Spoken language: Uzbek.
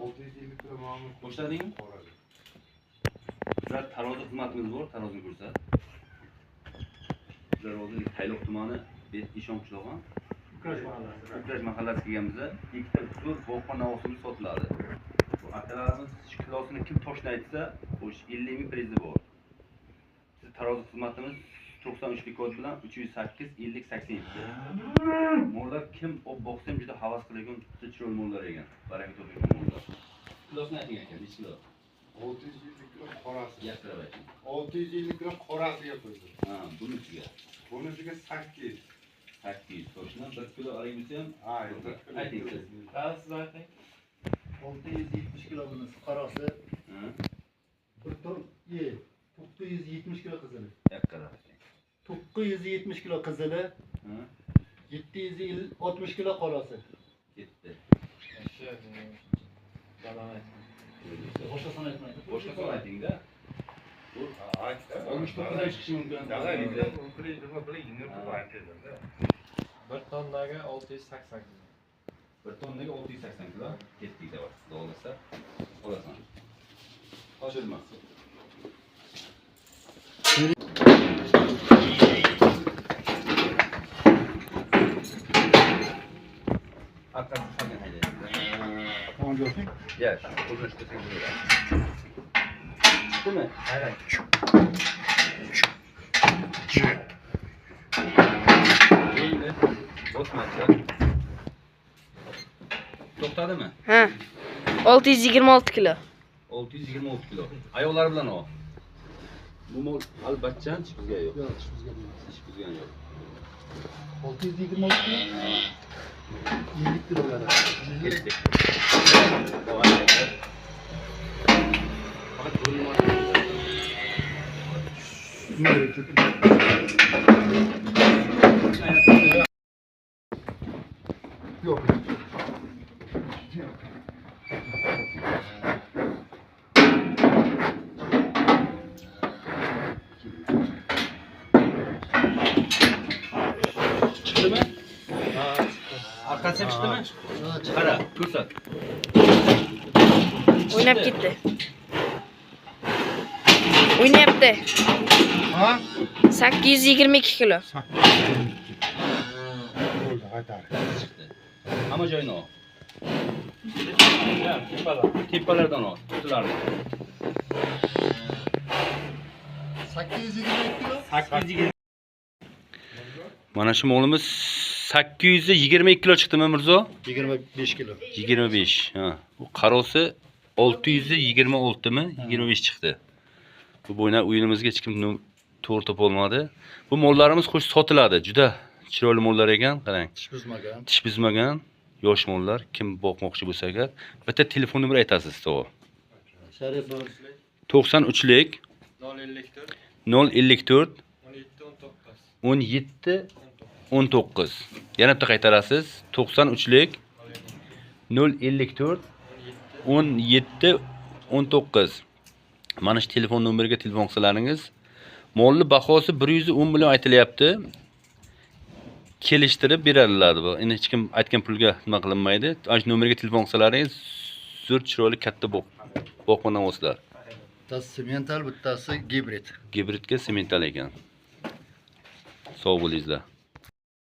650 kilo mamur. Boşladingmi? Bizlar tarozi xizmatimiz bor, tarozini ko'rsat. Bizlar hozir Tayloq tumani Eshon qishlog'i. Ko'krash mahallasi kelganmiz. Ikkita zo'r boqma navosimiz sotiladi. Bu akalarimiz kilosini kim toshni aytsa, o'sha 50 ming prizi bor. Siz tarozi xizmatimiz 93 kod bilan 308 50 87. Mollar kim o boksam juda havas qilgan chiroyli mollar ekan. Baraka topgan mollar. Kilosini ayting aka, necha kilo? 650 kilo qorasi. Yaqinroq ayting. 650 kilo qorasiga qo'ydim. Ha, bunisiga. Bunisiga 8. 8 toshdan 1 kilo olamiz ham. Ha, Ayting siz. Siz ayting. 670 kilo bunisi qorasi. Ha, 970 kilo qizili. yaqinroq ayting. 970 kilo qizili. Ha, 760 kilo qorasi. ketdi. Boshqasini aytmaydi. Boshqasini ayting-da. Olmuş to'qqidan chiqishi mumkin. Bir tonnaga 680 kilo. Bir tonnaga 680 kilo ketdik deb Xudo xolasa. Olasan. Oshirma. Hatta hakan haydaydi. Tamam gördün. Yaş, uzun işte sen böyle. Değil mi? Aynen. Böyle. Bosmanca. To'xtadi mi? Ha. 626 kilo. 626 kilo. Ayoqlar bilan o. Bu mol albatta ish bizga yo'q. Yo'q, bizga yo'q. Ish bizga yo'q. 626 kilo. 50 kilo kadar. Ketdik. O ayollar. Faqat ko'rinmayapti. Nereye çıktı? Yok. Çıktı mı? Arkası hep çıktı mı? Qara, ko'rsat. O'ynab ketdi. O'ynayapti. Ha? 822 kilo. Oldu, haydi. Hamma joyini ol. Ya, tepadan. Tepalardan ol, tutilarni. 822 kilo. 820. Mana shu molimiz 822 kilo chiqdimi Mirzo? 25 kilo. 25. Ha. Bu qarosi 626 mi? 25 chiqdi. Bu bo'yna o'yinimizga hech kim to'g'ri topolmadi. Bu mollarimiz xo'sh sotiladi. Juda chiroyli mollar ekan, qarang. Tish buzmagan. Tish buzmagan yosh mollar. Kim boqmoqchi bo'lsa agar, bitta telefon nomer aytasiz, to'g'ri. Sharif 93lik 054 17 19. Yana bitta qaytarasiz. 93lik 054 17 19. Mana shu telefon nomeriga telefon qilsalaringiz, molni bahosi 110 million aytilyapti. Kelishtirib beradilar bu. Endi hech kim aytgan pulga nima qilinmaydi. Ana shu nomerga telefon qilsalaringiz, zo'r chiroyli katta boqma navoslar. bittasi semental, bittasi gibrid. Gibridga semental ekan. Sog' bo'lingizlar.